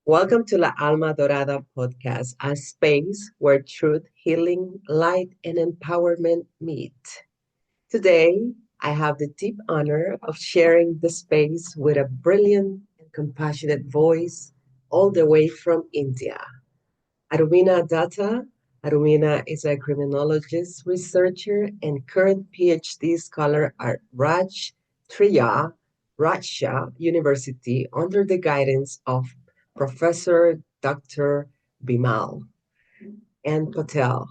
Welcome to La Alma Dorada podcast, a space where truth, healing, light, and empowerment meet. Today, I have the deep honor of sharing the space with a brilliant and compassionate voice all the way from India. Arunima Datta. Arunima is a criminologist, researcher, and current PhD scholar at Rajya University under the guidance of Professor Dr. Bimal and Patel.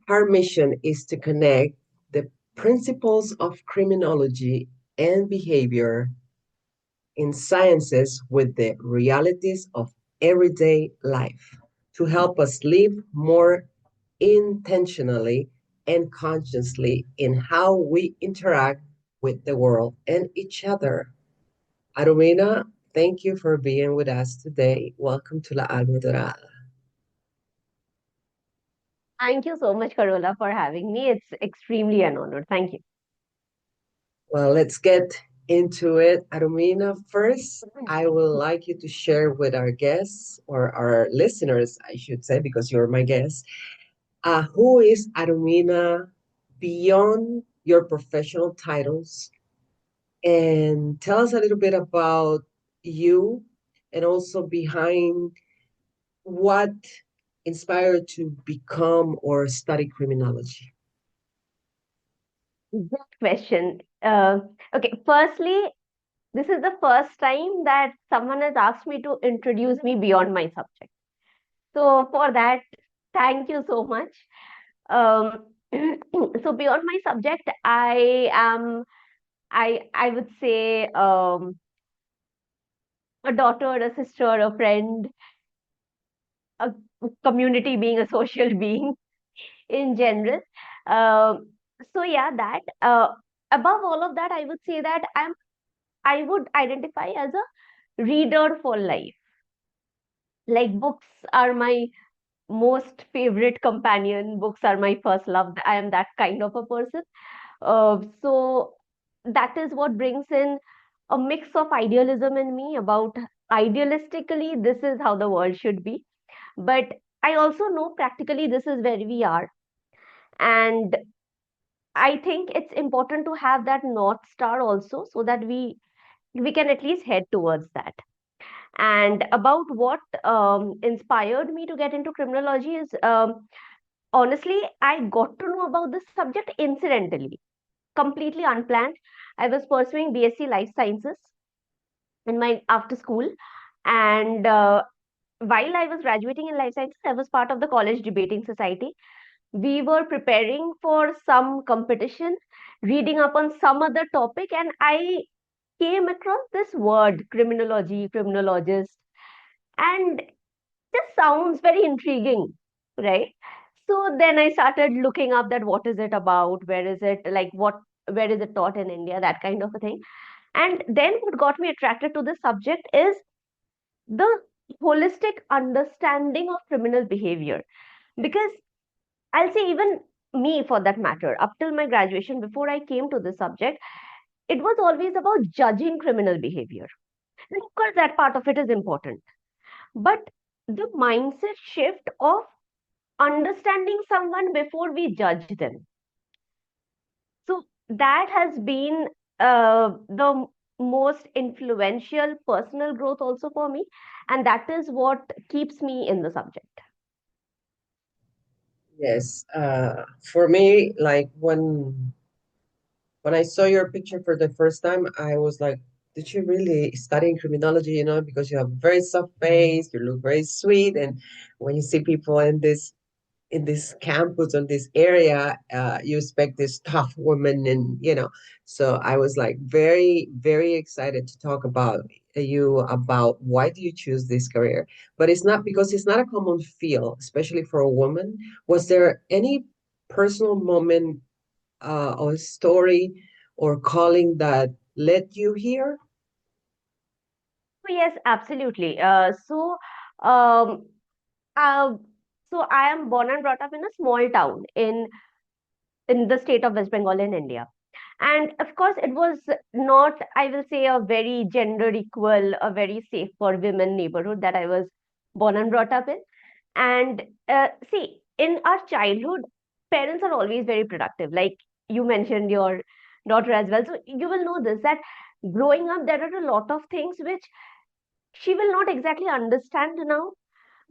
Her mission is to connect the principles of criminology and behavior in sciences with the realities of everyday life to help us live more intentionally and consciously in how we interact with the world and each other. Arumina, thank you for being with us today. Welcome to La Alma Dorada. Thank you so much, Karola, for having me. It's extremely an honor. Thank you. Well, let's get into it. Arumina, first, I would like you to share with our guests or our listeners, I should say, because you're my guest, who is Arumina beyond your professional titles? And tell us a little bit about you and also behind what inspired to become or study criminology. Good question. Okay, firstly, this is the first time that someone has asked me to introduce me beyond my subject. So for that, thank you so much. Um, so beyond my subject, I would say a daughter, a sister, a friend, a community being, a social being in general. Um, so yeah, that above all of that, I would say that I would identify as a reader for life. Like books are my most favorite companion. Books are my first love. I am that kind of a person. So that is what brings in a mix of idealism in me about idealistically, this is how the world should be. But I also know practically this is where we are. And I think it's important to have that North Star also so that we can at least head towards that. And about what inspired me to get into criminology is honestly, I got to know about this subject incidentally, completely unplanned. I was pursuing BSc Life Sciences in my after school, and while I was graduating in life sciences, I was part of the college debating society. We were preparing for some competition, reading up on some other topic, and I came across this word, criminology, criminologist, and this sounds very intriguing, right? So then I started looking up that what is it about, where is it, like what, where is it taught in India, that kind of a thing. And then what got me attracted to this subject is the holistic understanding of criminal behavior. Because I'll say, even me for that matter, up till my graduation, before I came to this subject, it was always about judging criminal behavior. And of course, that part of it is important. But the mindset shift of understanding someone before we judge them. So that has been the most influential personal growth also for me. And that is what keeps me in the subject. Yes, for me, like when I saw your picture for the first time, I was like, did you really study criminology? You know, because you have very soft face, you look very sweet, and when you see people in this campus on this area, you expect this tough woman, and So I was like very excited to talk about you about why do you choose this career, but it's not because it's not a common field, especially for a woman. Was there any personal moment or story or calling that led you here? Oh, yes, absolutely. Um, uh, so I am born and brought up in a small town in the state of West Bengal in India. And of course, it was not, I will say, a very gender equal, a very safe for women neighborhood that I was born and brought up in. And see, in our childhood, parents are always very productive. Like you mentioned your daughter as well. So you will know this, that growing up, there are a lot of things which she will not exactly understand now,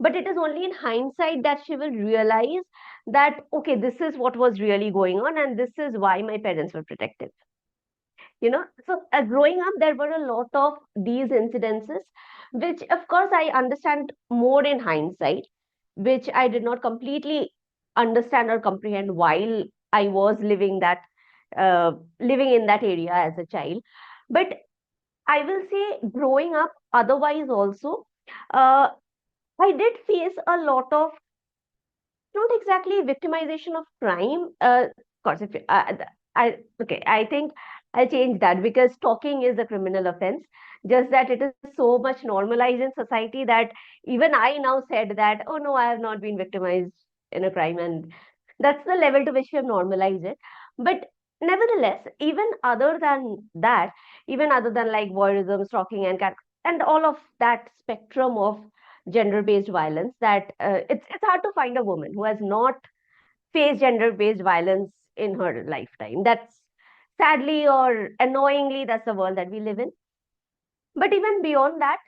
but it is only in hindsight that she will realize that, okay, this is what was really going on, and this is why my parents were protective. So growing up, there were a lot of these incidences, which of course I understand more in hindsight, which I did not completely understand or comprehend while I was living in that area as a child. But I will say, growing up otherwise also, uh, I did face a lot of, not exactly victimization of crime. Of course, if okay, I think I'll change that, because stalking is a criminal offense. Just that it is so much normalized in society that even I now said that, oh no, I have not been victimized in a crime, and that's the level to which we have normalized it. But nevertheless, even other than that, even other than like voyeurism, stalking, and all of that spectrum of gender-based violence, that it's hard to find a woman who has not faced gender-based violence in her lifetime. That's, sadly or annoyingly, that's the world that we live in. But even beyond that,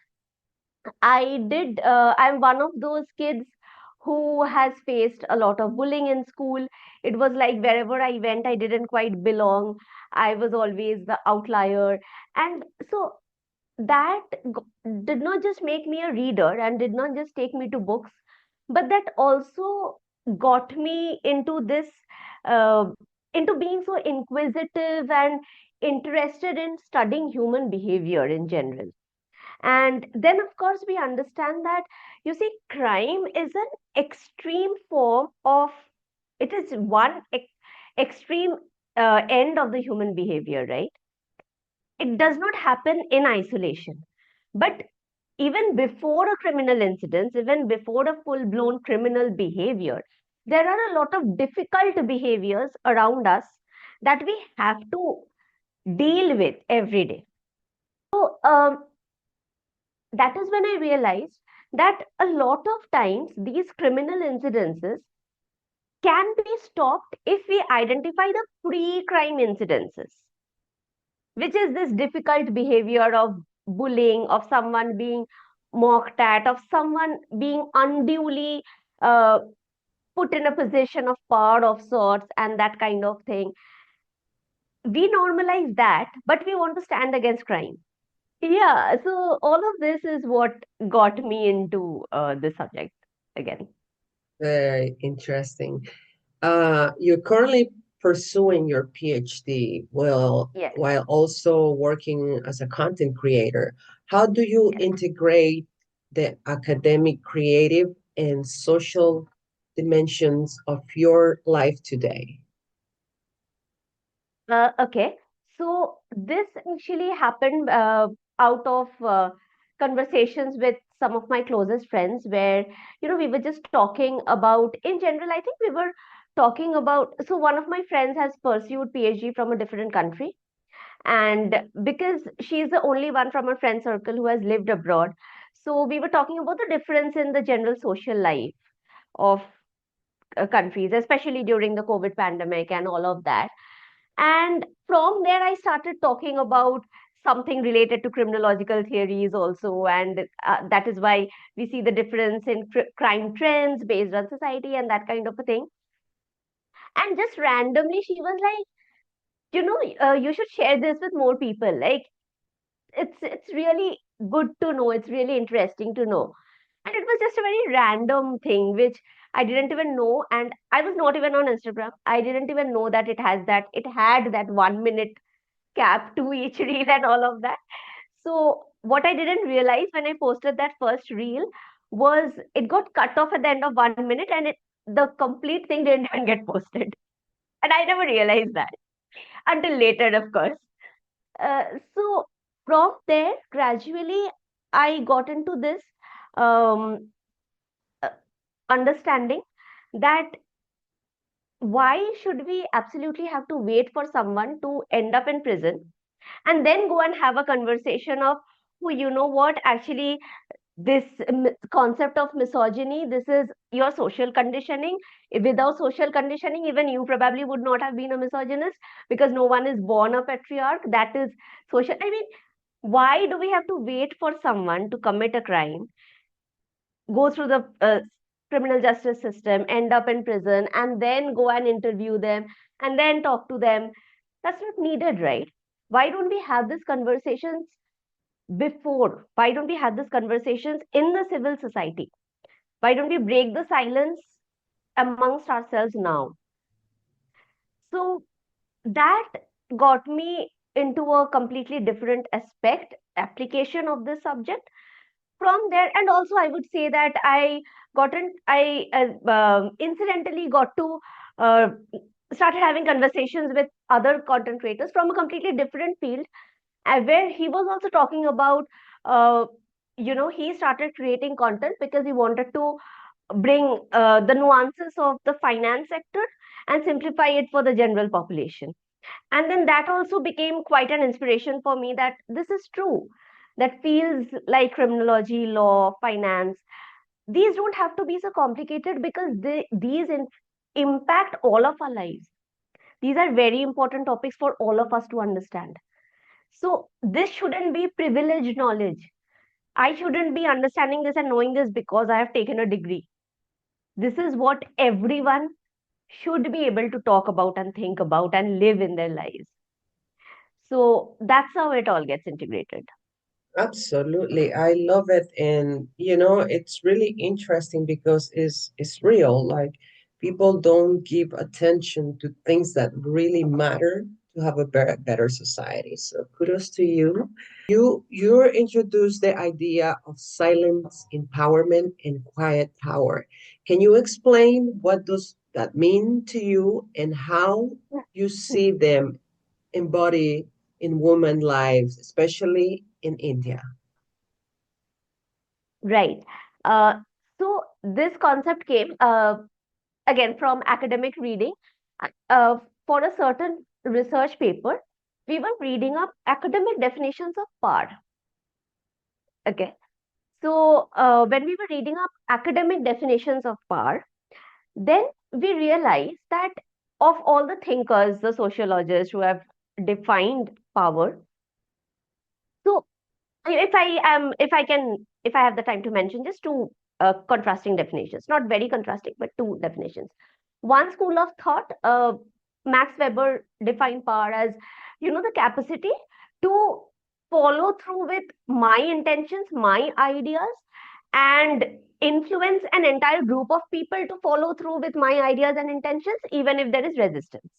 I'm one of those kids who has faced a lot of bullying in school. It was like wherever I went, I didn't quite belong. I was always the outlier. And so that did not just make me a reader and did not just take me to books, but that also got me into this, uh, into being so inquisitive and interested in studying human behavior in general. And then, of course, we understand that, you see, crime is an extreme form of, it is one extreme end of the human behavior, right? It does not happen in isolation. But even before a criminal incident, even before a full blown criminal behavior, there are a lot of difficult behaviors around us that we have to deal with every day. So, that is when I realized that a lot of times these criminal incidences can be stopped if we identify the pre crime incidences, which is this difficult behavior of bullying, of someone being mocked at, of someone being unduly uh, put in a position of power of sorts, and that kind of thing. We normalize that, but we want to stand against crime. Yeah, so all of this is what got me into this subject again. Very interesting. You're currently pursuing your PhD Yes, while also working as a content creator. How do you yes. integrate the academic, creative, and social dimensions of your life today? Okay, so this actually happened out of conversations with some of my closest friends, where we were just talking about, in general, I think we were talking about, so one of my friends has pursued PhD from a different country, and because she's the only one from her friend circle who has lived abroad, so we were talking about the difference in the general social life of countries, especially during the COVID pandemic and all of that. And from there, I started talking about something related to criminological theories also. And that is why we see the difference in crime trends based on society and that kind of a thing. And just randomly, she was like, you should share this with more people. Like, it's really good to know. It's really interesting to know. And it was just a very random thing, which I didn't even know. And I was not even on Instagram. I didn't even know that it had that 1 minute cap to each reel and all of that. So what I didn't realize when I posted that first reel was it got cut off at the end of 1 minute, and the complete thing didn't even get posted. And I never realized that until later, of course. So from there, gradually, I got into this um, uh, understanding that why should we absolutely have to wait for someone to end up in prison and then go and have a conversation of, oh, you know what, actually, this concept of misogyny, this is your social conditioning. Without social conditioning, even you probably would not have been a misogynist, because no one is born a patriarch. That is social. I mean, why do we have to wait for someone to commit a crime, go through the criminal justice system, end up in prison, and then go and interview them and then talk to them? That's not needed, right? Why don't we have these conversations before? Why don't we have these conversations in the civil society? Why don't we break the silence amongst ourselves now? So that got me into a completely different aspect, application of this subject. From there, and also I would say that I incidentally got to uh, started having conversations with other content creators from a completely different field, where he was also talking about, uh, he started creating content because he wanted to bring the nuances of the finance sector and simplify it for the general population. And then that also became quite an inspiration for me, that this is true, that feels like criminology, law, finance, these don't have to be so complicated, because impact all of our lives. These are very important topics for all of us to understand. So this shouldn't be privileged knowledge. I shouldn't be understanding this and knowing this because I have taken a degree. This is what everyone should be able to talk about and think about and live in their lives. So that's how it all gets integrated. Absolutely. I love it. And it's really interesting because it's real. Like people don't give attention to things that really matter to have a better society. So kudos to you. You introduced the idea of silence empowerment and quiet power. Can you explain what does that mean to you and how you see them embodied in women lives, especially in India? Right. Uh, so this concept came again from academic reading. For a certain research paper, we were reading up academic definitions of power. Okay. So when we were reading up academic definitions of power, then we realized that of all the thinkers, the sociologists who have defined power, so if I have the time to mention just two contrasting definitions, not very contrasting, but two definitions. One school of thought, Max Weber defined power as, the capacity to follow through with my intentions, my ideas, and influence an entire group of people to follow through with my ideas and intentions, even if there is resistance.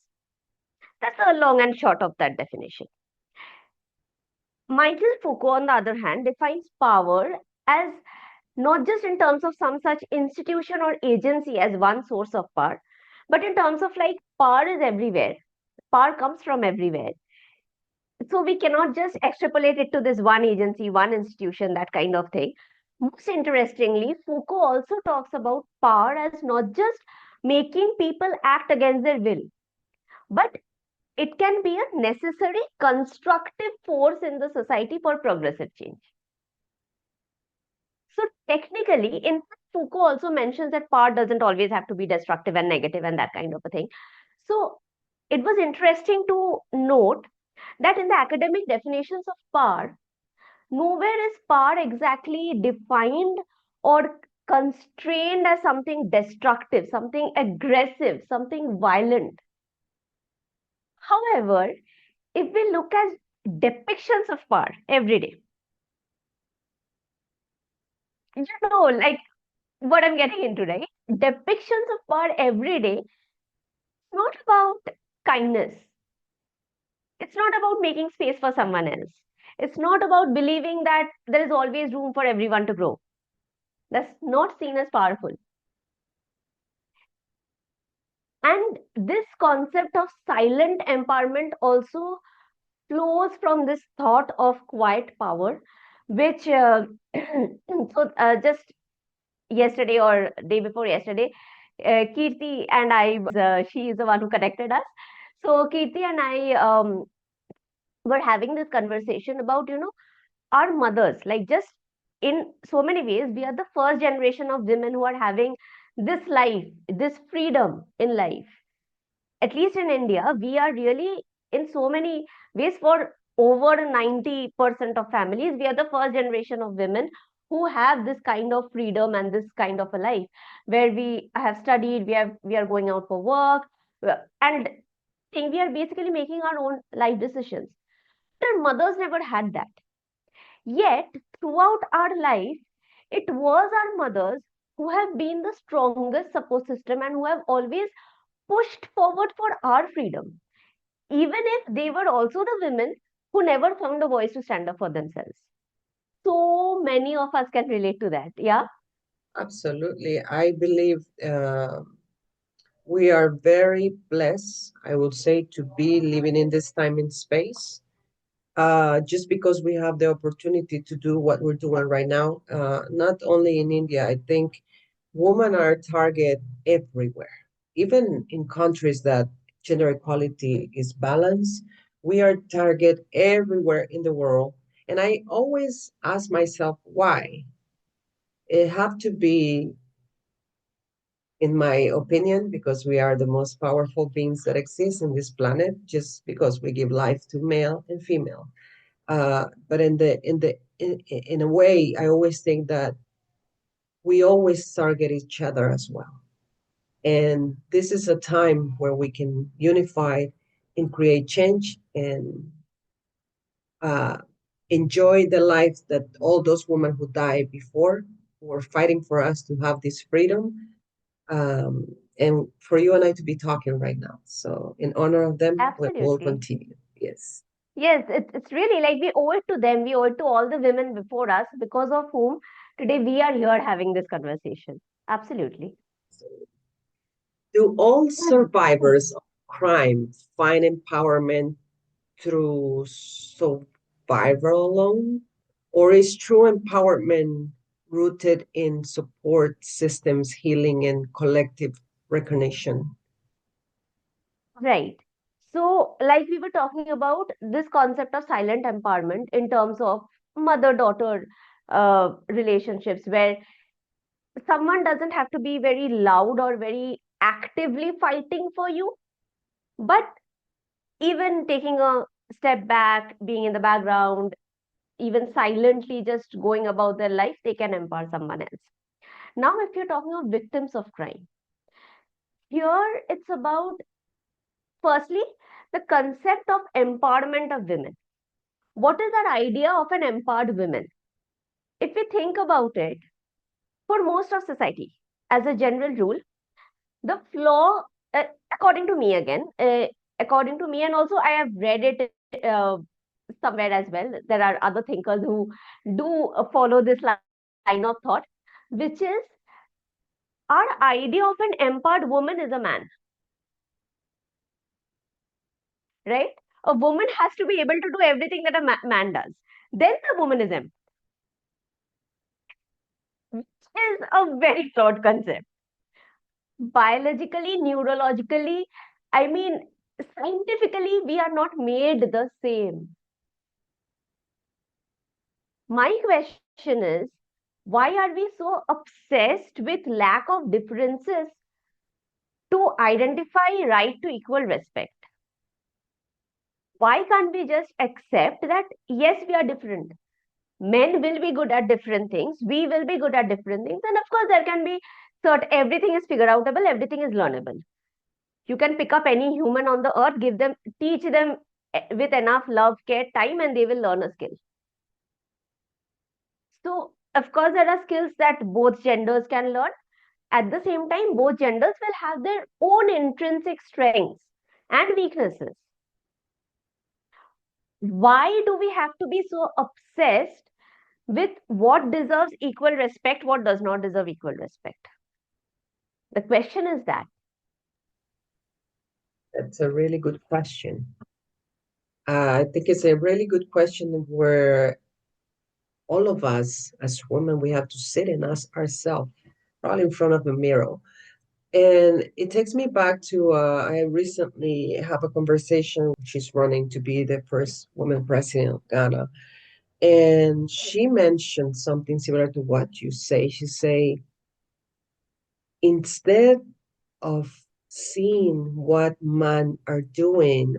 That's the long and short of that definition. Michael Foucault, on the other hand, defines power as not just in terms of some such institution or agency as one source of power, but in terms of like power is everywhere. Power comes from everywhere. So we cannot just extrapolate it to this one agency, one institution, that kind of thing. Most interestingly, Foucault also talks about power as not just making people act against their will, but it can be a necessary constructive force in the society for progressive change. So technically, in fact, Foucault also mentions that power doesn't always have to be destructive and negative and that kind of a thing. So it was interesting to note that in the academic definitions of power, nowhere is power exactly defined or constrained as something destructive, something aggressive, something violent. However, if we look at depictions of power every day, like what I'm getting into, right? Depictions of power every day, not about kindness. It's not about making space for someone else. It's not about believing that there is always room for everyone to grow. That's not seen as powerful. And this concept of silent empowerment also flows from this thought of quiet power, which just yesterday or day before yesterday, Kirti and I she is the one who connected us. So Kirti and I were having this conversation about, our mothers. Like, just in so many ways, we are the first generation of women who are having this life, this freedom in life. At least in India, we are really, in so many ways, for over 90% of families, we are the first generation of women who have this kind of freedom and this kind of a life where we have studied, we are going out for work, and we are basically making our own life decisions. Our mothers never had that. Yet, throughout our life, it was our mothers who have been the strongest support system and who have always pushed forward for our freedom, even if they were also the women who never found a voice to stand up for themselves. So many of us can relate to that. Yeah, Absolutely. I believe we are very blessed, I would say, to be living in this time and space. Just because we have the opportunity to do what we're doing right now, not only in India, I think women are target everywhere. Even in countries that gender equality is balanced, we are target everywhere in the world. And I always ask myself why. It have to be, in my opinion, because we are the most powerful beings that exist in this planet, just because we give life to male and female. But in a way, I always think that we always target each other as well. And this is a time where we can unify and create change and uh, enjoy the life that all those women who died before who were fighting for us to have this freedom, and for you and I to be talking right now. So, in honor of them, we'll absolutely. continue. Yes. Yes, it's really like we owe it to them. We owe it to all the women before us, because of whom today we are here having this conversation. Absolutely. So, do all survivors of crime find empowerment through survival alone? Or is true empowerment rooted in support systems, healing, and collective recognition? Right. So, like we were talking about this concept of silent empowerment in terms of mother-daughter relationships, where someone doesn't have to be very loud or very actively fighting for you, but even taking a step back, being in the background, even silently just going about their life, they can empower someone else. Now, if you're talking of victims of crime, here it's about, firstly, the concept of empowerment of women. What is our idea of an empowered woman? If we think about it, for most of society, as a general rule, the flaw, according to me again, according to me, and also I have read it somewhere as well. There are other thinkers who do follow this line of thought, which is our idea of an empowered woman is a man, right? A woman has to be able to do everything that a man does. Then the woman is empowered, which is a very flawed concept. Biologically, neurologically, I mean, scientifically, we are not made the same. My question is, why are we so obsessed with lack of differences to identify right to equal respect? Why can't we just accept that, yes, we are different? Men will be good at different things, we will be good at different things, and of course, there can be certain, everything is figure outable, everything is learnable. You can pick up any human on the earth, give them, teach them with enough love, care, time, and they will learn a skill. So, of course, there are skills that both genders can learn. At the same time, both genders will have their own intrinsic strengths and weaknesses. Why do we have to be so obsessed with what deserves equal respect, what does not deserve equal respect? The question is that. That's a really good question. I think it's a really good question where all of us as women, we have to sit and ask ourselves, probably in front of a mirror. And it takes me back to I recently have a conversation. She's running to be the first woman president of Ghana. And she mentioned something similar to what you say. She say, instead of seeing what men are doing,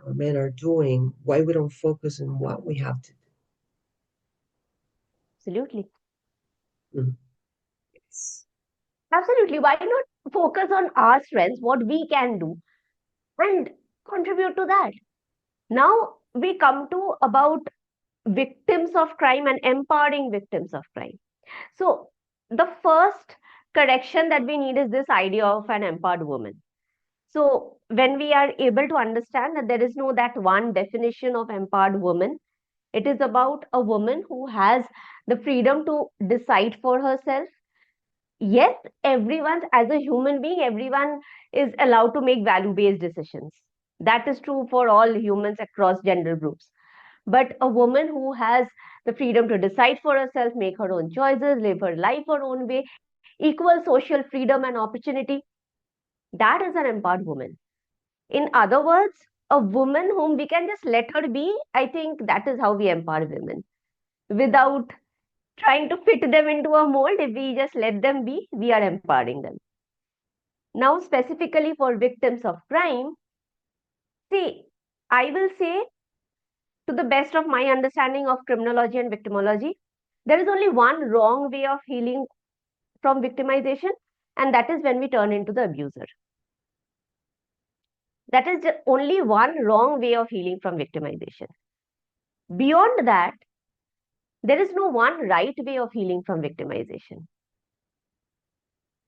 why we don't focus on what we have to Absolutely. do? Mm, yes. Absolutely. Why not focus on our strengths, what we can do, and contribute to that? Now we come to about victims of crime and empowering victims of crime. So the first correction that we need is this idea of an empowered woman. So when we are able to understand that there is no that one definition of empowered woman, it is about a woman who has the freedom to decide for herself. Yes, everyone, as a human being, everyone is allowed to make value based decisions. That is true for all humans across gender groups. But a woman who has the freedom to decide for herself, make her own choices, live her life her own way, equal social freedom and opportunity, that is an empowered woman. In other words, a woman whom we can just let her be, I think that is how we empower women. Without trying to fit them into a mold, if we just let them be, we are empowering them. Now, specifically for victims of crime, see, I will say, to the best of my understanding of criminology and victimology, there is only one wrong way of healing from victimization, and that is when we turn into the abuser. That is only one wrong way of healing from victimization. Beyond that, there is no one right way of healing from victimization.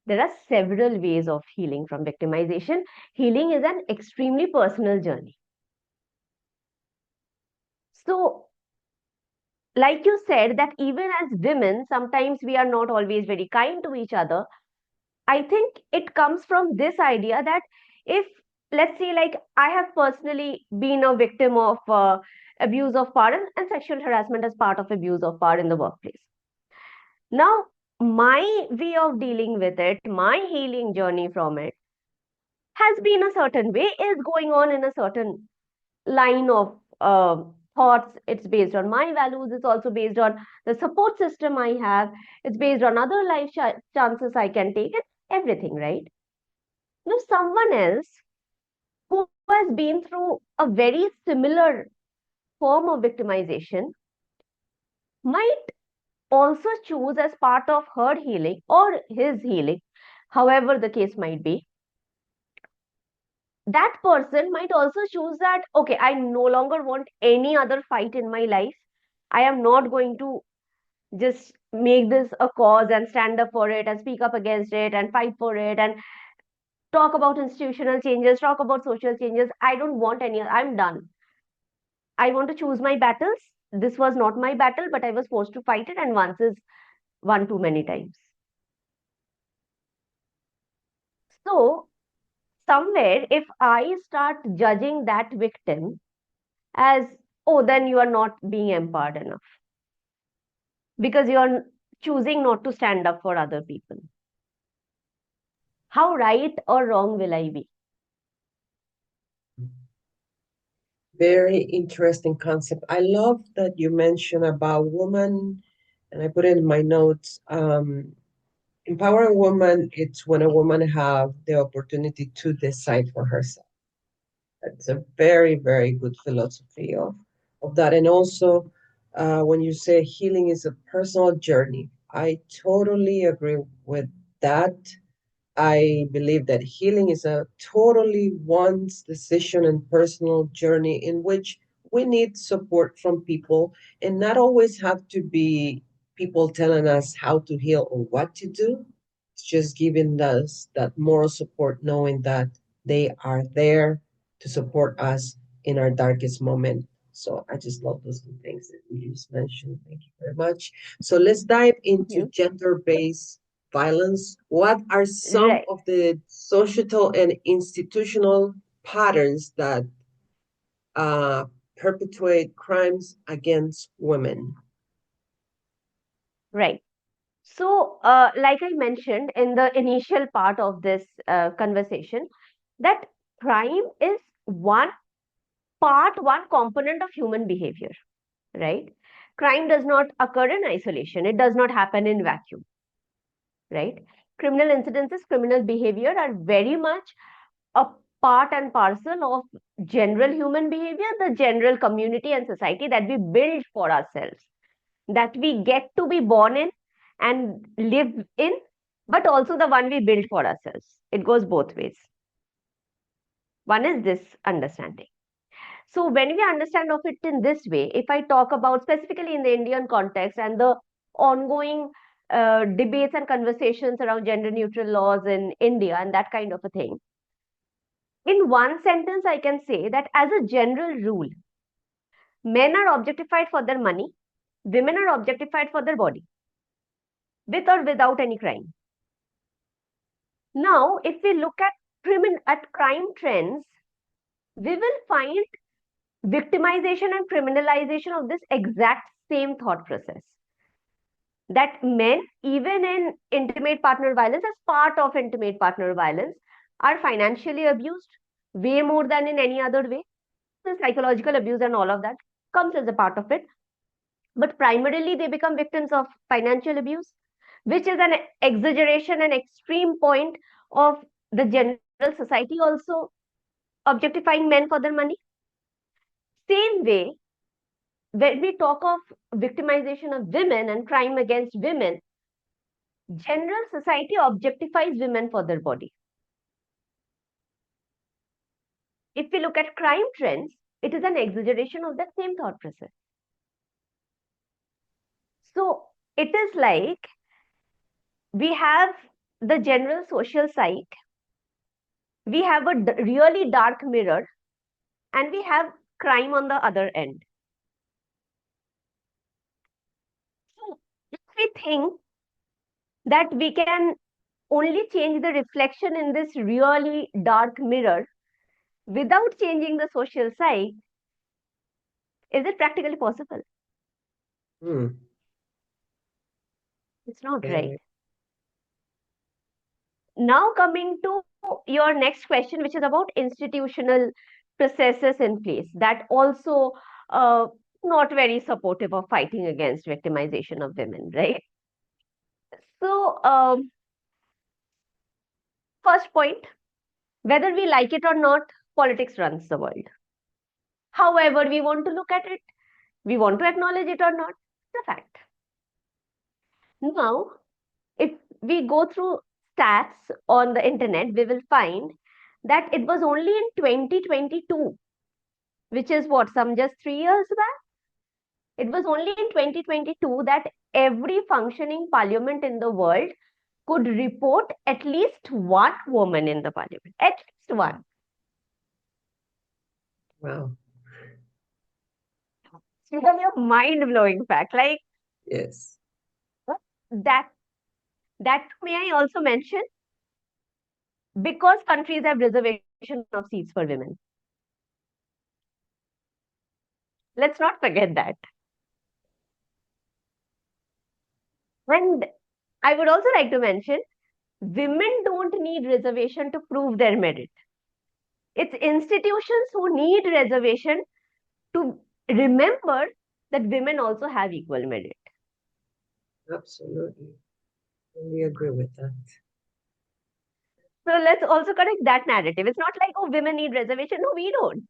There are several ways of healing from victimization. Healing is an extremely personal journey. So, like you said, that even as women, sometimes we are not always very kind to each other. I think it comes from this idea that if, let's say, like I have personally been a victim of abuse of power and sexual harassment as part of abuse of power in the workplace. Now, my way of dealing with it, my healing journey from it has been a certain way, is going on in a certain line of thoughts. It's based on my values. It's also based on the support system I have. It's based on other life chances I can take. It's everything, right? Now, someone else who has been through a very similar form of victimization might also choose as part of her healing or his healing, however the case might be, that person might also choose that, okay, I no longer want any other fight in my life. I am not going to just make this a cause and stand up for it and speak up against it and fight for it and talk about institutional changes, talk about social changes. I don't want any, I'm done. I want to choose my battles. This was not my battle, but I was forced to fight it, and once is one too many times. So, somewhere, if I start judging that victim as, oh, then you are not being empowered enough because you are choosing not to stand up for other people. How right or wrong will I be? Very interesting concept. I love that you mentioned about woman, and I put it in my notes. Empowering woman, it's when a woman have the opportunity to decide for herself. It's a very, very good philosophy of that. And also, when you say healing is a personal journey, I totally agree with that. I believe that healing is a totally one's decision and personal journey in which we need support from people and not always have to be people telling us how to heal or what to do. It's just giving us that moral support, knowing that they are there to support us in our darkest moment. So I just love those two things that you just mentioned. Thank you very much. So let's dive into Mhm. gender-based violence. What are some Right, of the societal and institutional patterns that uh, perpetuate crimes against women? right. So, like I mentioned in the initial part of this conversation, that crime is one component of human behavior, right? Crime does not occur in isolation, it does not happen in vacuum, right? Criminal incidences, criminal behavior are very much a part and parcel of general human behavior, the general community and society that we build for ourselves, that we get to be born in and live in, but also the one we build for ourselves. It goes both ways. One is this understanding. So when we understand of it in this way, if I talk about specifically in the Indian context and the ongoing debates and conversations around gender neutral laws in India and that kind of a thing, in one sentence, I can say that as a general rule, men are objectified for their money, women are objectified for their body, with or without any crime. Now, if we look at crime trends, we will find victimization and criminalization of this exact same thought process. That men, even in intimate partner violence, as part of intimate partner violence, are financially abused way more than in any other way. The psychological abuse and all of that comes as a part of it. But primarily, they become victims of financial abuse, which is an exaggeration and extreme point of the general society also objectifying men for their money. Same way, when we talk of victimization of women and crime against women, general society objectifies women for their body. If we look at crime trends, it is an exaggeration of that same thought process. So it is like we have the general social psyche, we have a really dark mirror, and we have crime on the other end. So if we think that we can only change the reflection in this really dark mirror without changing the social psyche, is it practically possible? Hmm. It's not, right? Okay. Now, coming to your next question, which is about institutional processes in place that also uh, not very supportive of fighting against victimization of women, right? So, first point, whether we like it or not, politics runs the world. However, we want to look at it, we want to acknowledge it or not, it's a fact. Now, if we go through stats on the internet, we will find that it was only in 2022, which is what, some just 3 years back? It was only in 2022 that every functioning parliament in the world could report at least one woman in the parliament. At least one. Wow. It's really a mind-blowing fact. Like Yes. that, that may I also mention, because countries have reservation of seats for women. Let's not forget that. And I would also like to mention, women don't need reservation to prove their merit. It's institutions who need reservation to remember that women also have equal merit. Absolutely. We agree with that. So let's also correct that narrative. It's not like, oh, women need reservation. No, we don't.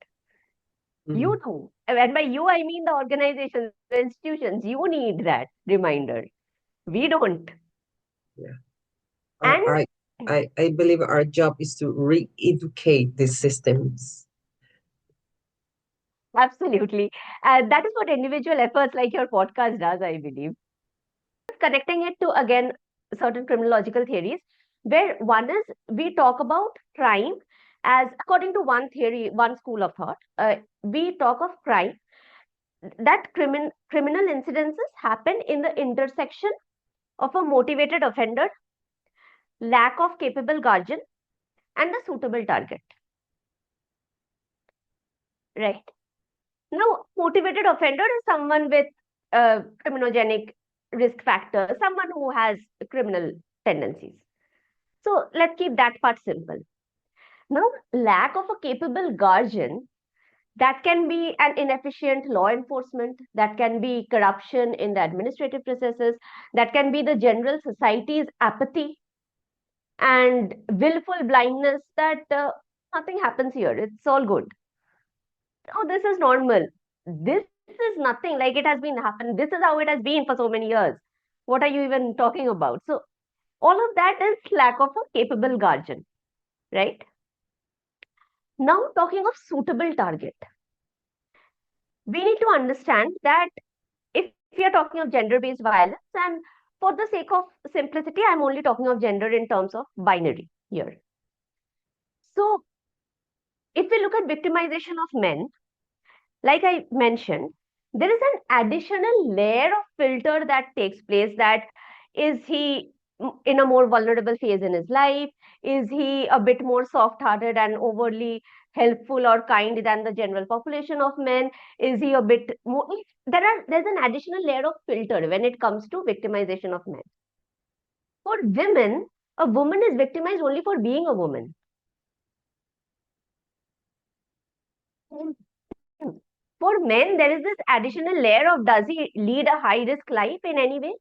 Mm. You do. And by you, I mean the organizations, the institutions. You need that reminder. We don't. Yeah. Our, And our, I believe our job is to re-educate these systems. absolutely. That is what individual efforts like your podcast does, I believe. Connecting it to, again, certain criminological theories, where one is we talk about crime as, according to one theory, one school of thought, we talk of crime that criminal incidences happen in the intersection of a motivated offender, lack of capable guardian, and a suitable target. Right now, motivated offender is someone with criminogenic risk factor, someone who has criminal tendencies. So let's keep that part simple. Now, lack of a capable guardian, that can be an inefficient law enforcement, that can be corruption in the administrative processes, that can be the general society's apathy and willful blindness that nothing happens here, it's all good. Oh, this is normal. This is nothing, like it has been happened. This is how it has been for so many years. What are you even talking about? So, all of that is lack of a capable guardian, right? Now, talking of suitable target, we need to understand that if we are talking of gender based violence, and for the sake of simplicity, I'm only talking of gender in terms of binary here. So, if we look at victimization of men, like I mentioned, there is an additional layer of filter that takes place. That is he in a more vulnerable phase in his life? Is he a bit more soft hearted and overly helpful or kind than the general population of men? Is he a bit more? There's an additional layer of filter when it comes to victimization of men. For women, a woman is victimized only for being a woman. For men, there is this additional layer of does he lead a high risk life in any way?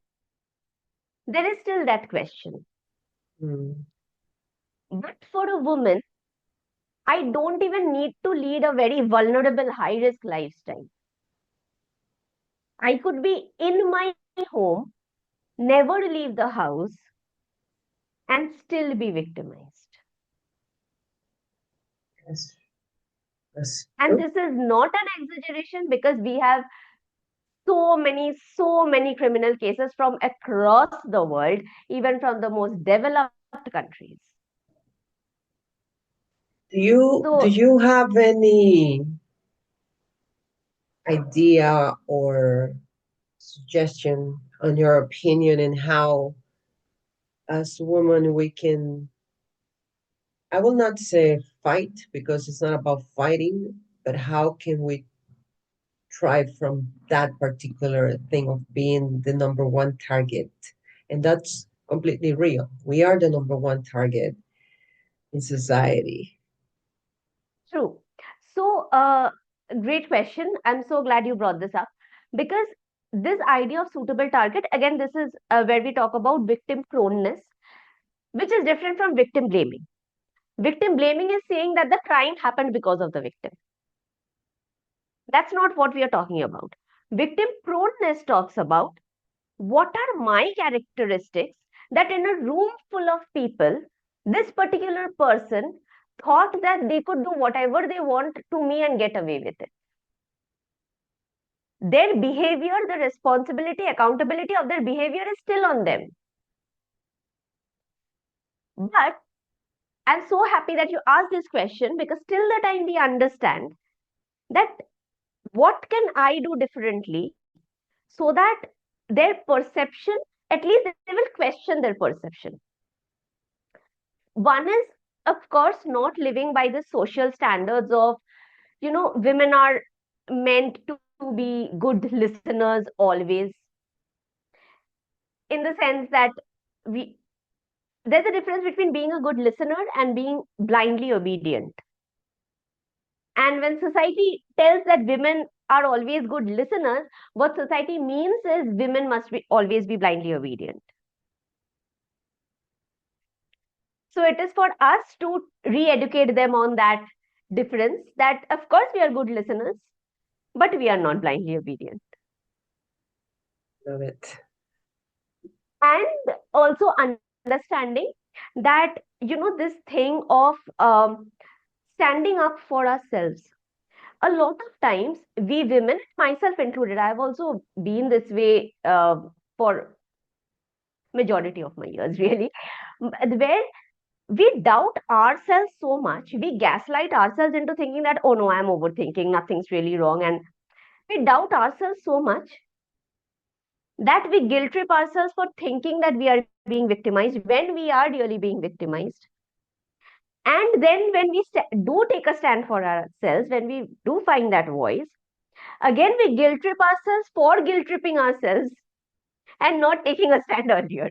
There is still that question. Mm. But for a woman, I don't even need to lead a very vulnerable, high risk lifestyle. I could be in my home, never leave the house, and still be victimized. Yes, that's And true. this is not an exaggeration because we have so many criminal cases from across the world, even from the most developed countries. Do So, you have any idea or suggestion on your opinion in how, as women, we can, I will not say fight because it's not about fighting, but how can we thrive from that particular thing of being the number one target? And that's completely real. We are the number one target in society. true. So, great question. I'm so glad you brought this up because this idea of suitable target, again, this is where we talk about victim proneness, which is different from victim blaming. Victim blaming is saying that the crime happened because of the victim. That's not what we are talking about. Victim proneness talks about what are my characteristics that in a room full of people, this particular person thought that they could do whatever they want to me and get away with it. Their behavior, the responsibility, accountability of their behavior is still on them. But I'm so happy that you asked this question because till the time we understand that what can I do differently so that their perception, at least they will question their perception. One is, of course, not living by the social standards of, women are meant to be good listeners always, in the sense that we there's a difference between being a good listener and being blindly obedient. And when society tells that women are always good listeners, what society means is women must be always be blindly obedient. So it is for us to re-educate them on that difference, that of course we are good listeners, but we are not blindly obedient. Love it. And also understanding that, this thing of standing up for ourselves. A lot of times, we women, myself included, I've also been this way for majority of my years, really, where we doubt ourselves so much, we gaslight ourselves into thinking that, oh no, I'm overthinking, nothing's really wrong, and we doubt ourselves so much that we guilt trip ourselves for thinking that we are being victimized when we are really being victimized. And then when we do take a stand for ourselves, when we do find that voice, again we guilt trip ourselves for guilt tripping ourselves. and not taking a stand earlier.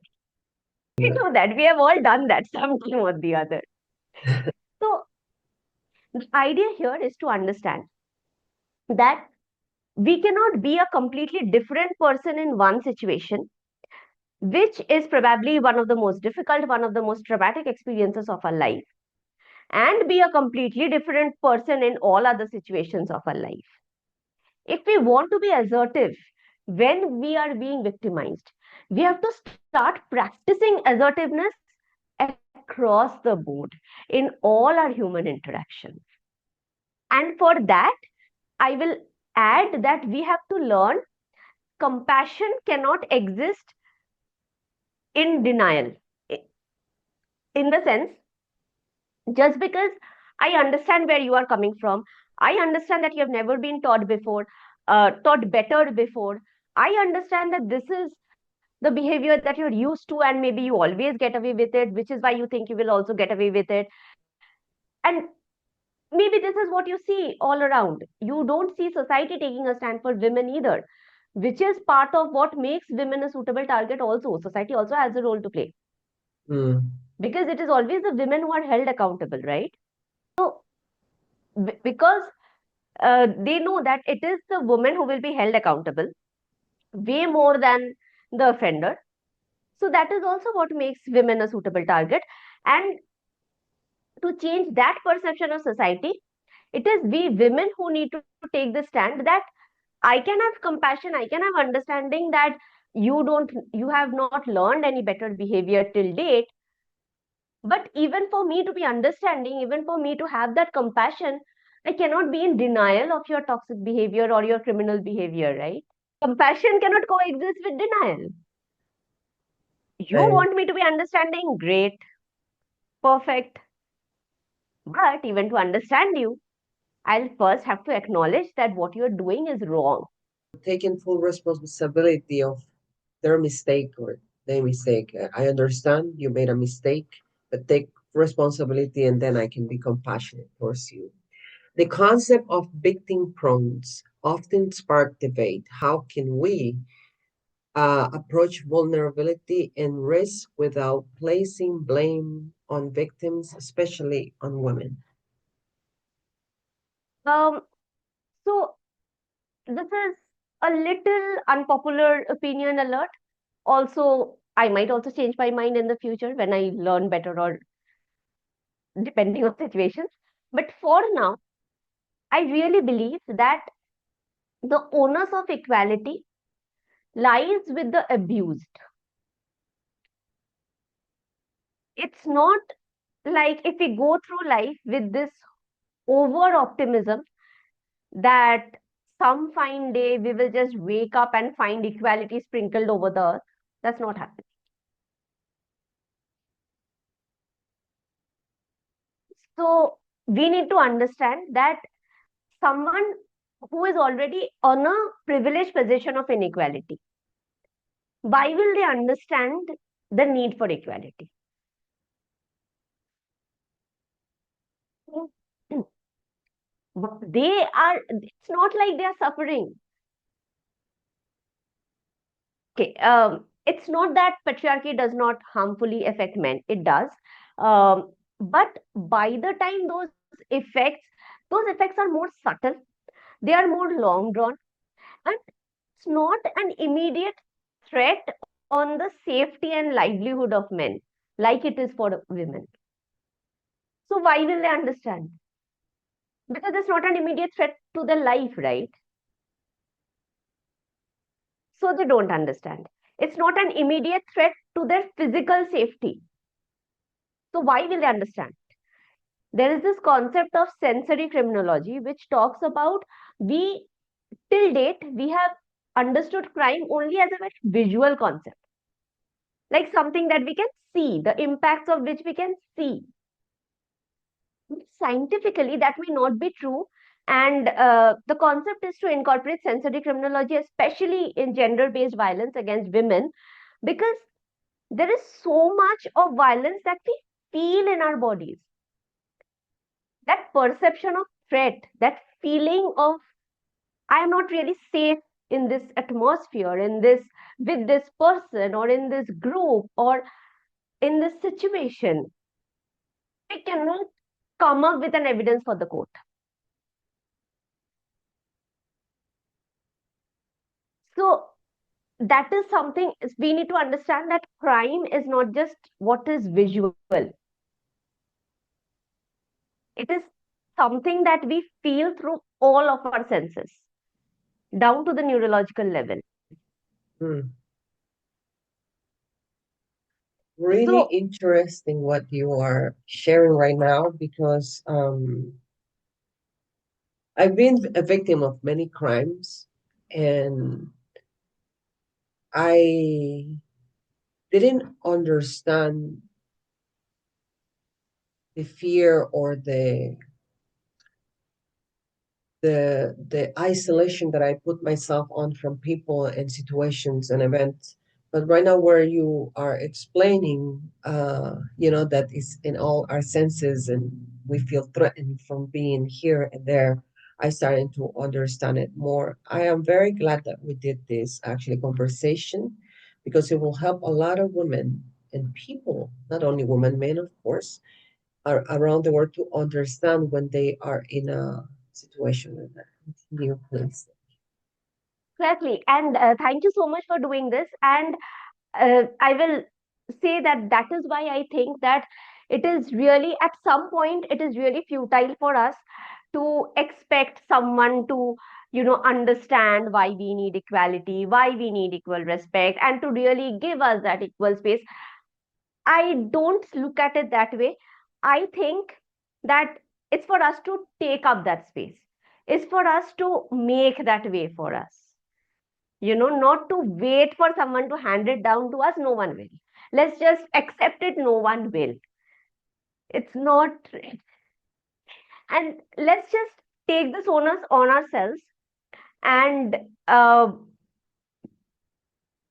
We Yeah. know that. We have all done that sometime or the other. So the idea here is to understand that we cannot be a completely different person in one situation, which is probably one of the most difficult, one of the most traumatic experiences of our life, and be a completely different person in all other situations of our life. If we want to be assertive when we are being victimized, we have to start practicing assertiveness across the board in all our human interactions. And for that, I will add that we have to learn compassion cannot exist in denial. In the sense, just because I understand where you are coming from, I understand that you have never been taught before, taught better before. I understand that this is the behavior that you're used to, and maybe you always get away with it, which is why you think you will also get away with it. And maybe this is what you see all around. You don't see society taking a stand for women either, which is part of what makes women a suitable target also. Society also has a role to play Mm, because it is always the women who are held accountable, right? So, because they know that it is the woman who will be held accountable way more than the offender. So, that is also what makes women a suitable target. And to change that perception of society, it is we women who need to take the stand that I can have compassion, I can have understanding that you have not learned any better behavior till date. But even for me to be understanding, even for me to have that compassion, I cannot be in denial of your toxic behavior or your criminal behavior, right? Compassion cannot coexist with denial. You and want me to be understanding? Great, perfect. But even to understand you, I'll first have to acknowledge that what you're doing is wrong. taking full responsibility of their mistake or their mistake. I understand you made a mistake, but take responsibility and then I can be compassionate towards you. The concept of victim prones often spark debate. How can we approach vulnerability and risk without placing blame on victims, especially on women? Um, so this is a little unpopular opinion alert. Also, I might also change my mind in the future when I learn better or depending on situations. But for now, I really believe that the onus of equality lies with the abused. It's not like if we go through life with this over optimism that some fine day we will just wake up and find equality sprinkled over the earth. That's not happening. So we need to understand that someone who is already on a privileged position of inequality, why will they understand the need for equality? They are, it's not like they are suffering. Okay, it's not that patriarchy does not harmfully affect men, it does. But by the time those effects are more subtle, they are more long drawn, and it's not an immediate threat on the safety and livelihood of men like it is for women. So why will they understand? Because it's not an immediate threat to their life, right? So they don't understand. It's not an immediate threat to their physical safety. So why will they understand? There is this concept of sensory criminology which talks about we till date we have understood crime only as a very visual concept, like something that we can see, the impacts of which we can see. Scientifically, that may not be true. And the concept is to incorporate sensory criminology, especially in gender based violence against women, because there is so much of violence that we feel in our bodies. That perception of threat, that feeling of I am not really safe in this atmosphere, in this, with this person, or in this group, or in this situation, we cannot come up with an evidence for the court. So that is something we need to understand, that crime is not just what is visual, it is something that we feel through all of our senses, down to the neurological level. Hmm. Really So interesting what you are sharing right now because I've been a victim of many crimes and I didn't understand the fear or the isolation that I put myself on from people and situations and events. But right now, where you are explaining, that is in all our senses, and we feel threatened from being here and there. I started to understand it more. I am very glad that we did this actually conversation because it will help a lot of women and people, not only women, men, of course, are around the world to understand when they are in a situation like that. Continue, please. exactly, and thank you so much for doing this. And I will say that that is why I think that it is really, at some point, it is really futile for us to expect someone to, understand why we need equality, why we need equal respect, and to really give us that equal space. I don't look at it that way. I think that it's for us to take up that space. It's for us to make that way for us. Not to wait for someone to hand it down to us. No one will. Let's just accept it. No one will. It's not. And let's just take this onus on ourselves and, uh,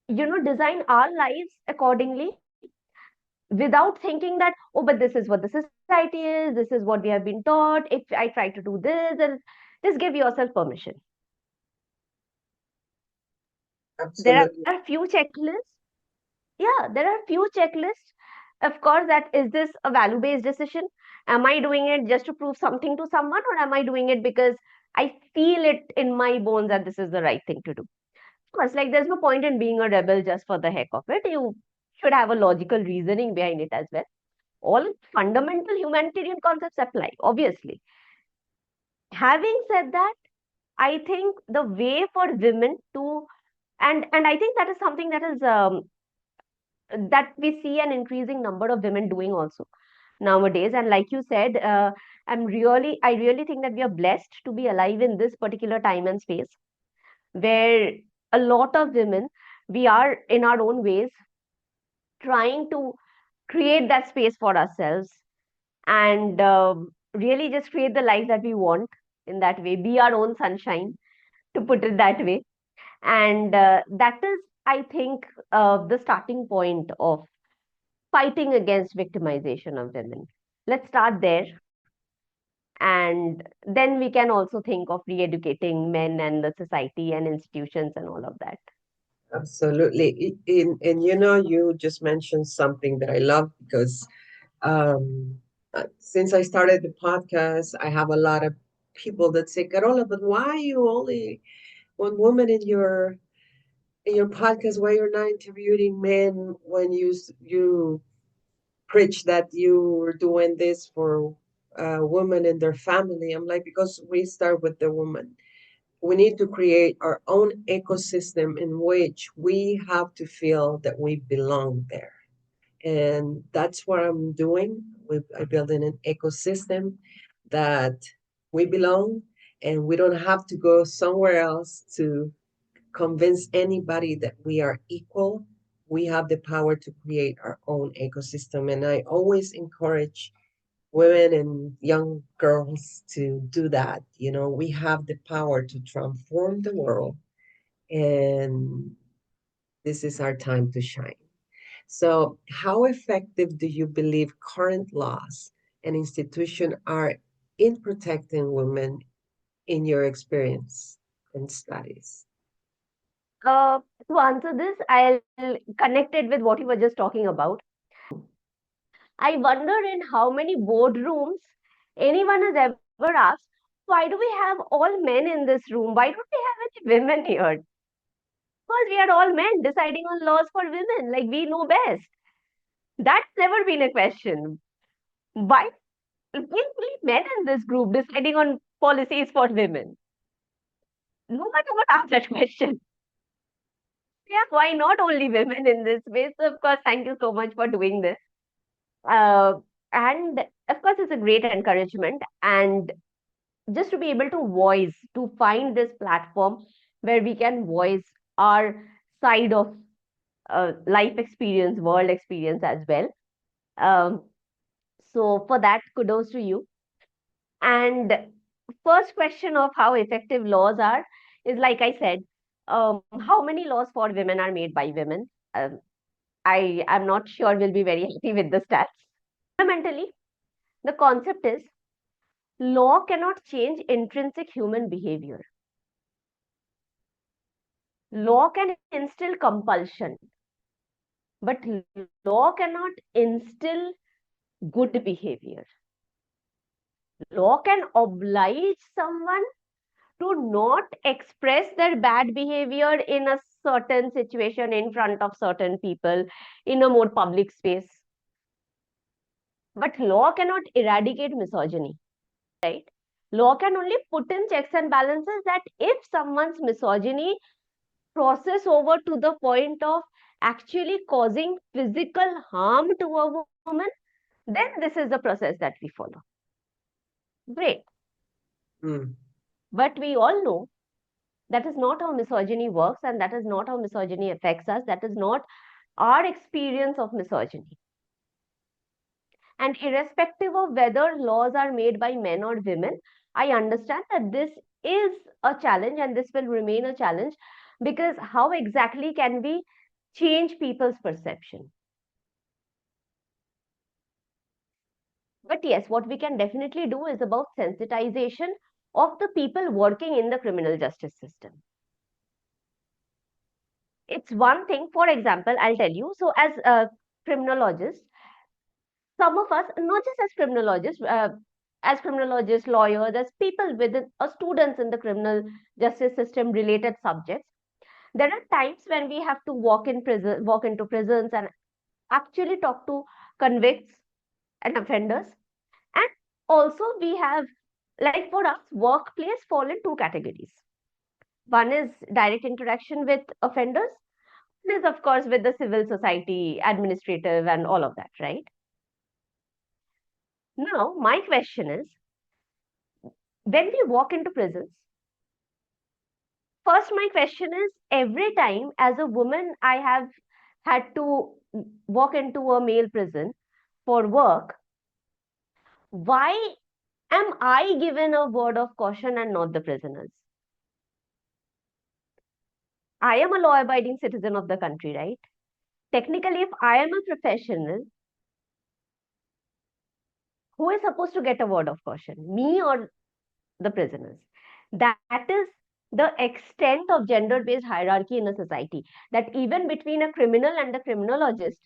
design our lives accordingly, without thinking that, oh, but this is what the society is, this is what we have been taught. If I try to do this, and just give yourself permission. There are Absolutely. few checklists. Yeah, there are few checklists. Of course, that is this a value based decision? Am I doing it just to prove something to someone, or am I doing it because I feel it in my bones that this is the right thing to do? Of course, like, there's no point in being a rebel just for the heck of it. You should have a logical reasoning behind it as well. All fundamental humanitarian concepts apply, obviously. Having said that, I think the way for women to, and I think that is something that is, that we see an increasing number of women doing also nowadays. And like you said, I really think that we are blessed to be alive in this particular time and space, where a lot of women, we are in our own ways trying to create that space for ourselves, and really just create the life that we want, in that way, be our own sunshine, to put it that way. And that is, I think, the starting point of fighting against victimization of women. Let's start there, and then we can also think of re-educating men and the society and institutions and all of that. Absolutely. And you just mentioned something that I love because since I started the podcast, I have a lot of people that say, Carola, but why you only one woman in your podcast? Why you're not interviewing men when you preach that you were doing this for women and their family? I'm like, because we start with the woman. We need to create our own ecosystem in which we have to feel that we belong there. And that's what I'm doing. I'm building an ecosystem that we belong, and we don't have to go somewhere else to convince anybody that we are equal. We have the power to create our own ecosystem. And I always encourage women and young girls to do that. We have the power to transform the world, and this is our time to shine. So, how effective do you believe current laws and institutions are in protecting women in your experience and studies? uh, to answer this, I'll connect it with what you were just talking about. I wonder in how many boardrooms anyone has ever asked, why do we have all men in this room? Why don't we have any women here? Because we are all men deciding on laws for women, like we know best. That's never been a question. Why we only men in this group deciding on policies for women? No one ever asked that question. Yeah, why not only women in this space? So of course, thank you so much for doing this. Uh, and of course, it's a great encouragement. And just to be able to voice, to find this platform where we can voice our side of life experience, world experience as well. Um, so for that, kudos to you. And first question of how effective laws are is like I said, how many laws for women are made by women? I am not sure we'll be very happy with the stats. Fundamentally, the concept is law cannot change intrinsic human behavior. Law can instill compulsion, but law cannot instill good behavior. Law can oblige someone to not express their bad behavior in a certain situation in front of certain people in a more public space. But law cannot eradicate misogyny, right? Law can only put in checks and balances that if someone's misogyny process over to the point of actually causing physical harm to a woman, then this is the process that we follow. Great. Mm. But we all know that is not how misogyny works, and that is not how misogyny affects us. That is not our experience of misogyny. And irrespective of whether laws are made by men or women, I understand that this is a challenge and this will remain a challenge, because how exactly can we change people's perception? But yes, what we can definitely do is about sensitization of the people working in the criminal justice system. It's one thing, for example, I'll tell you. So, as criminologists, some of us, not just as criminologists, lawyers, as people within, students in the criminal justice system related subjects, there are times when we have to walk into prisons and actually talk to convicts and offenders. And also, we have, like for us, workplace fall in two categories. One is direct interaction with offenders. One is, of course, with the civil society, administrative, and all of that, right? Now, my question is, when we walk into prisons, first, my question is, every time as a woman, I have had to walk into a male prison for work, why am I given a word of caution and not the prisoners? I am a law abiding citizen of the country, right? Technically, if I am a professional, who is supposed to get a word of caution, me or the prisoners? That is the extent of gender based hierarchy in a society. That even between a criminal and a criminologist,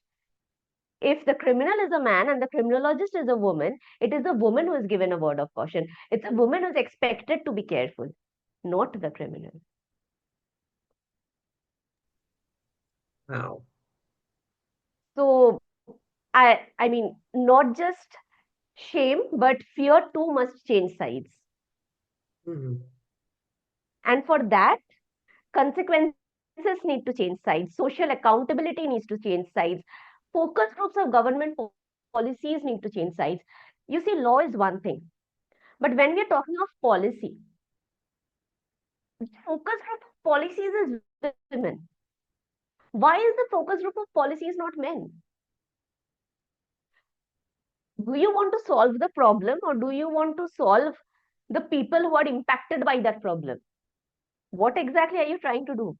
if the criminal is a man and the criminologist is a woman, it is the woman who is given a word of caution. It's a woman who is expected to be careful, not the criminal. Wow. So, I mean, not just shame, but fear too must change sides. Mm. And for that, consequences need to change sides. Social accountability needs to change sides. Focus groups of government policies need to change sides. You see, law is one thing. But when we are talking of policy, focus group of policies is women. Why is the focus group of policies not men? Do you want to solve the problem or do you want to solve the people who are impacted by that problem? What exactly are you trying to do?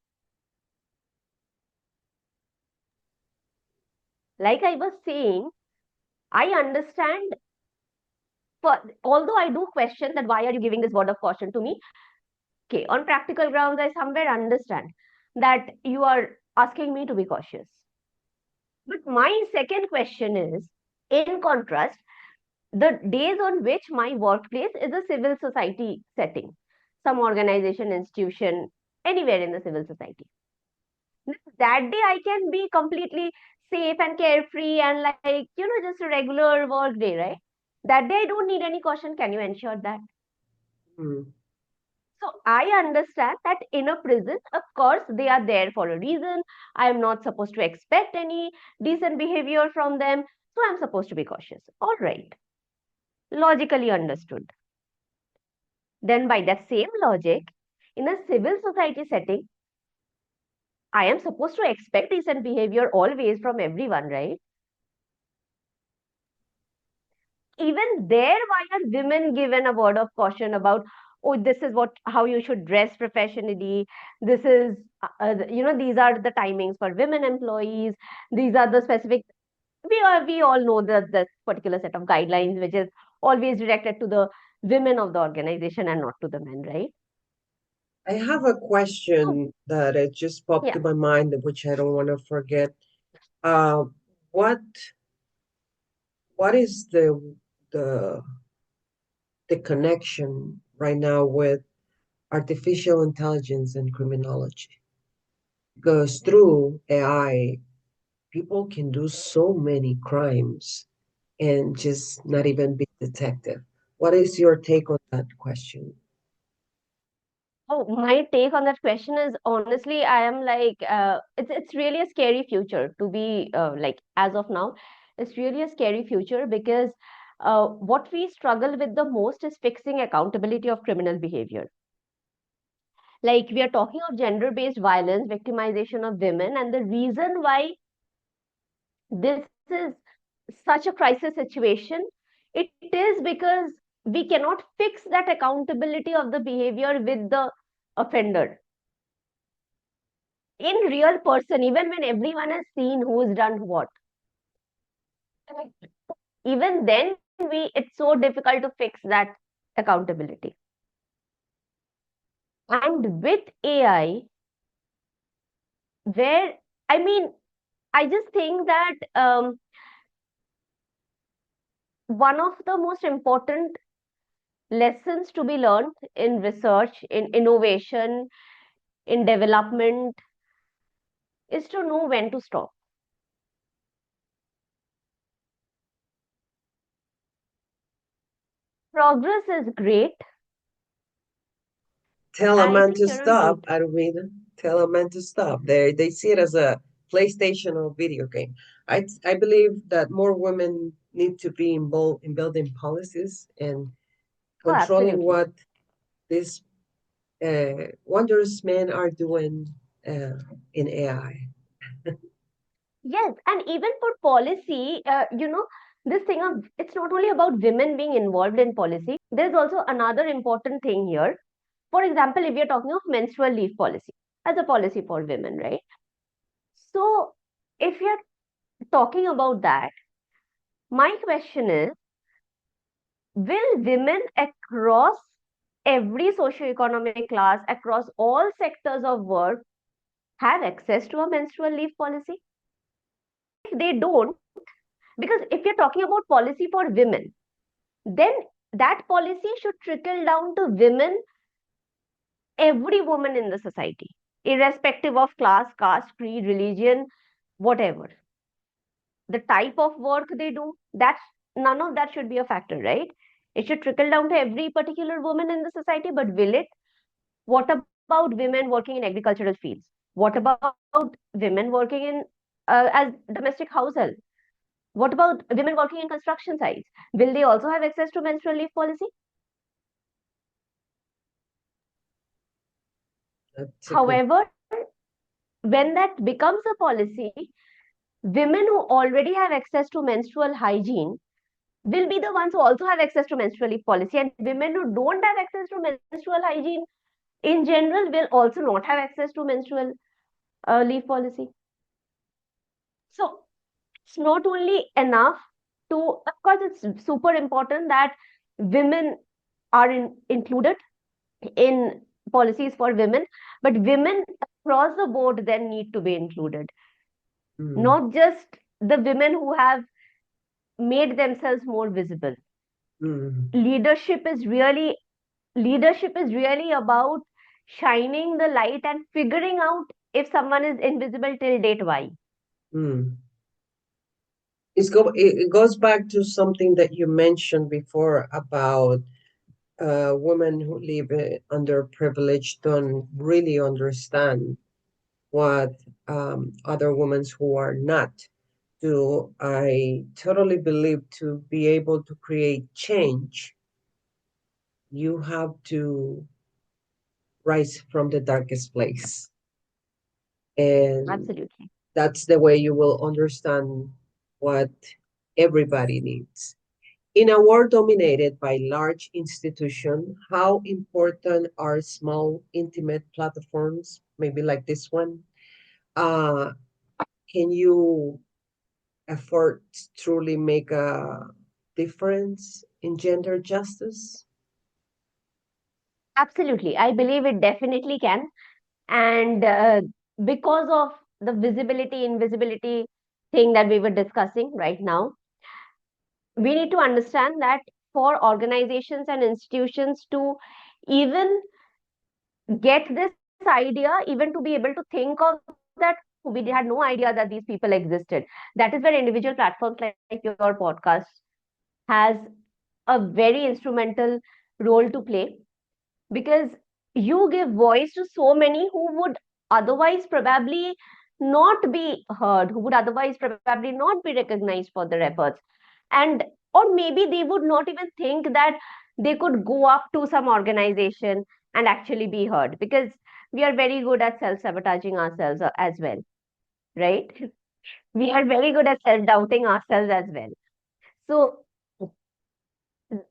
Like I was saying, I understand, for, although I do question that why are you giving this word of caution to me? Okay, on practical grounds, I somewhere understand. that you are asking me to be cautious. But my second question is, in contrast, the days on which my workplace is a civil society setting, some organization, institution, anywhere in the civil society. That day I can be completely safe and carefree and like, just a regular work day, right? That day I don't need any caution. Can you ensure that? Mm. So I understand that in a prison, of course, they are there for a reason. I am not supposed to expect any decent behavior from them. So I'm supposed to be cautious. All right. Logically understood. Then, by that same logic, in a civil society setting, I am supposed to expect decent behavior always from everyone, right? Even there, why are women given a word of caution about, oh, this is what how you should dress professionally? This is, these are the timings for women employees. These are the specific. We all know that this particular set of guidelines, which is always directed to the women of the organization and not to the men, right? I have a So, question that it just popped yeah. to my mind, which I don't want to forget. Uh, what what is the the connection right now with artificial intelligence and criminology? Because through AI, people can do so many crimes and just not even be detected. What is your take on that question? Oh, my take on that question is honestly, I am like, it's really a scary future to be like as of now. It's really a scary future because what we struggle with the most is fixing accountability of criminal behavior. Like we are talking of gender-based violence, victimization of women, and the reason why this is such a crisis situation, it is because we cannot fix that accountability of the behavior with the offender in real person, even when everyone has seen who's done what. Even then, it's so difficult to fix that accountability. And with AI, where I mean, I just think that one of the most important lessons to be learned in research, in innovation, in development is to know when to stop. Progress is great. Tell a I man think to you're on stop, mute. Arunima. Tell a man to stop. They see it as a PlayStation or video game. I believe that more women need to be involved in building policies and Oh, controlling absolutely. what these wondrous men are doing in AI. Yes, and even for policy, this thing of it's not only about women being involved in policy, there's also another important thing here. For example, if you're talking of menstrual leave policy as a policy for women, right? So, if you're talking about that, my question is, will women across every socioeconomic class, across all sectors of work, have access to a menstrual leave policy? If they don't, because if you're talking about policy for women, then that policy should trickle down to women, every woman in the society, irrespective of class, caste, creed, religion, whatever. The type of work they do, that's none of that should be a factor, right? It should trickle down to every particular woman in the society, but will it? What about women working in agricultural fields? What about women working in as domestic house help? What about women working in construction sites? Will they also have access to menstrual leave policy? That's a good. However, when that becomes a policy, women who already have access to menstrual hygiene will be the ones who also have access to menstrual leave policy, and women who don't have access to menstrual hygiene in general will also not have access to menstrual leave policy. So it's not only enough to, of course, it's super important that women are included in policies for women, but women across the board then need to be included, mm, not just the women who have made themselves more visible. mm, leadership is really Leadership is really about shining the light and figuring out if someone is invisible till date, why. mm. It goes back to something that you mentioned before about women who live underprivileged don't really understand what other women who are not do. I totally believe to be able to create change, you have to rise from the darkest place. And Absolutely. that's the way you will understand what everybody needs. In a world dominated by large institutions, how important are small, intimate platforms, maybe like this one? Uh, can you afford to truly make a difference in gender justice? Absolutely. I believe it definitely can. And because of the visibility, invisibility thing that we were discussing right now, we need to understand that for organizations and institutions to even get this idea, even to be able to think of that, we had no idea that these people existed. That is where individual platforms like your podcast has a very instrumental role to play, because you give voice to so many who would otherwise probably not be heard, who would otherwise probably not be recognized for their efforts. And or maybe they would not even think that they could go up to some organization and actually be heard, because we are very good at self sabotaging ourselves as well, right? We are very good at self doubting ourselves as well. So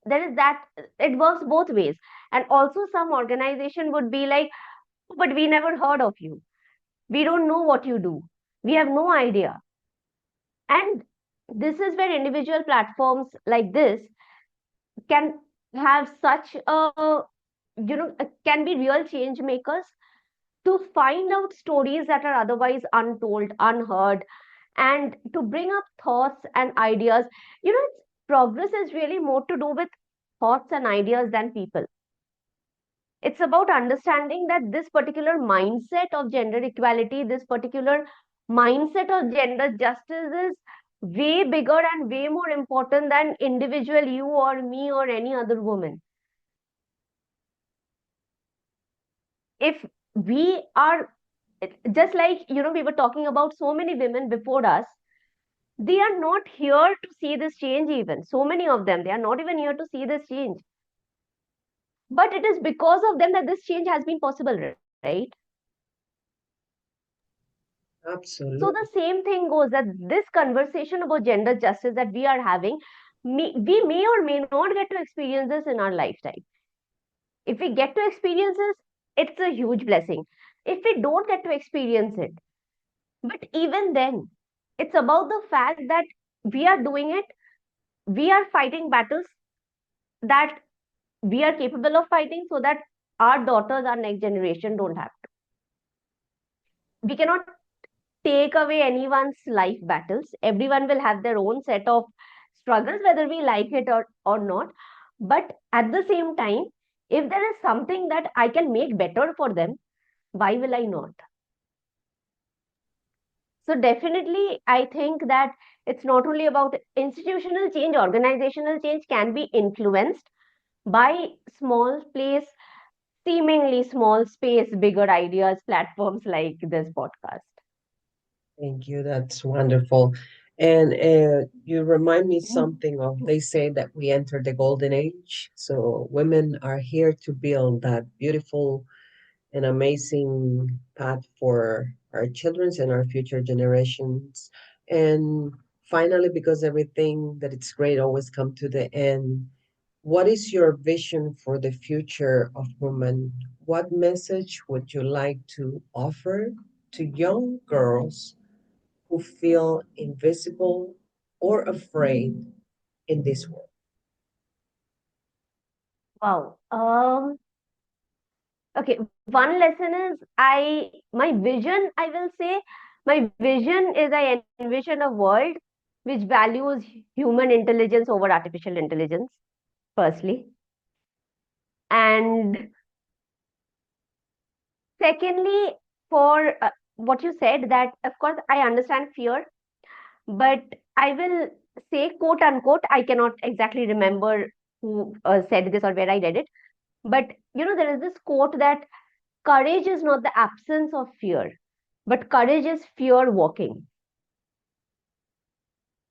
there is that, it works both ways. And also some organization would be like, but we never heard of you, we don't know what you do, we have no idea. And this is where individual platforms like this can have such a, can be real change makers, to find out stories that are otherwise untold, unheard, and to bring up thoughts and ideas. Progress is really more to do with thoughts and ideas than people. It's about understanding that this particular mindset of gender equality, this particular mindset of gender justice is way bigger and way more important than individual you or me or any other woman. If we are, just like, we were talking about so many women before us, they are not here to see this change. Even so many of them, they are not even here to see this change, but it is because of them that this change has been possible, right? So the Absolutely. same thing goes, that this conversation about gender justice that we are having, we may or may not get to experience this in our lifetime. If we get to experience this, it's a huge blessing. If we don't get to experience it, but even then, it's about the fact that we are doing it, we are fighting battles that we are capable of fighting, so that our daughters, our next generation don't have to. We cannot take away anyone's life battles. Everyone will have their own set of struggles, whether we like it or not. But at the same time, if there is something that I can make better for them, why will I not? So, definitely, I think that it's not only about institutional change, organizational change can be influenced by small place, seemingly small space, bigger ideas, platforms like this podcast. Thank you. That's wonderful. And you remind me something of, they say that we entered the golden age. So women are here to build that beautiful and amazing path for our children's and our future generations. And finally, because everything that it's great always come to the end, what is your vision for the future of women? What message would you like to offer to young girls who feel invisible or afraid in this world? Wow. Okay, one lesson is my vision, I will say, my vision is I envision a world which values human intelligence over artificial intelligence, firstly. And secondly, for what you said, that of course I understand fear, but I will say, quote unquote, I cannot exactly remember who said this or where I read it. But there is this quote that courage is not the absence of fear, but courage is fear walking.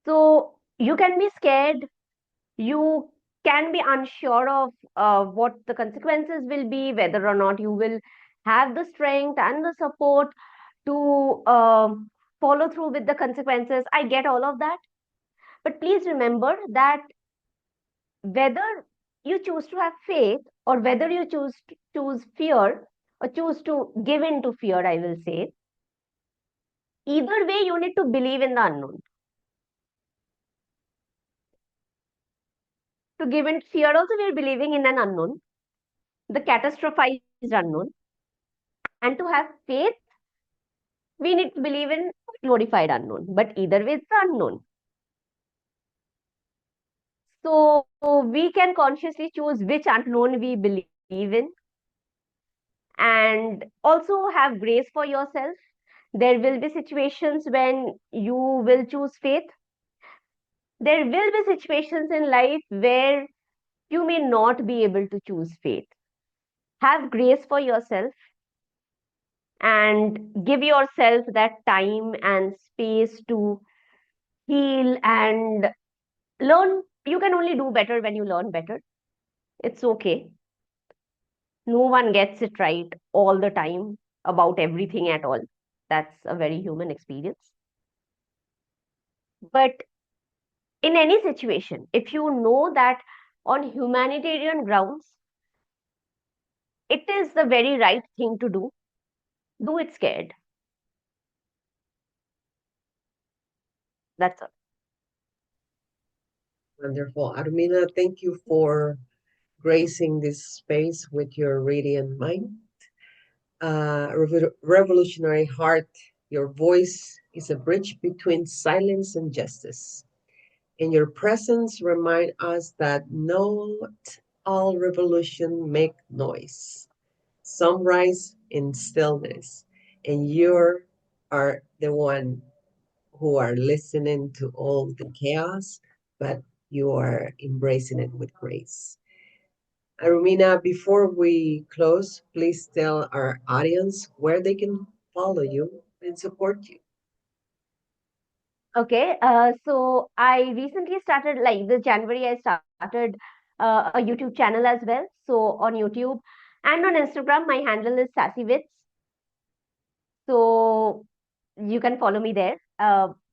So you can be scared, you can be unsure of what the consequences will be, whether or not you will have the strength and the support to follow through with the consequences. I get all of that. But please remember that whether you choose to have faith, or whether you choose fear, or choose to give in to fear, I will say, either way, you need to believe in the unknown. To give in fear, also, we are believing in an unknown, the catastrophized unknown. And to have faith, we need to believe in glorified unknown. But either way, it's the unknown. So we can consciously choose which unknown we believe in, and also have grace for yourself. There will be situations when you will choose faith. There will be situations in life where you may not be able to choose faith. Have grace for yourself and give yourself that time and space to heal and learn. You can only do better when you learn better. It's okay. No one gets it right all the time about everything at all. That's a very human experience. But in any situation, if you know that on humanitarian grounds, it is the very right thing to do it scared. That's all. Wonderful. Armina, thank you for gracing this space with your radiant mind. Revolutionary heart, your voice is a bridge between silence and justice. And your presence remind us that not all revolution make noise. Some rise in stillness, and you are the one who are listening to all the chaos, but you are embracing it with grace. Arumina, before we close, please tell our audience where they can follow you and support you. Okay, so I recently started, like this January, I started a YouTube channel as well. So on YouTube and on Instagram, my handle is SassyWits. So you can follow me there.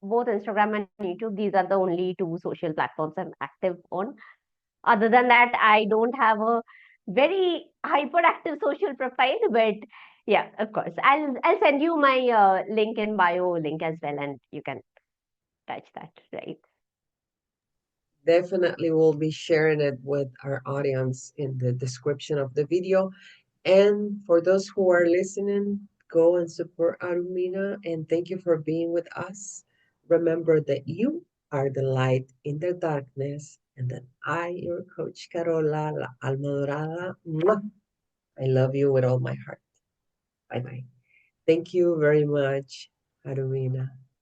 Both Instagram and YouTube, these are the only two social platforms I'm active on. Other than that, I don't have a very hyperactive social profile, but yeah, of course, I'll send you my link in bio link as well, and you can touch that, right? Definitely we'll be sharing it with our audience in the description of the video. And for those who are listening, go and support Arumina and thank you for being with us. Remember that you are the light in the darkness and that I, your coach Carola, la Alma Dorada, mwah, I love you with all my heart. Bye bye. Thank you very much, Arumina.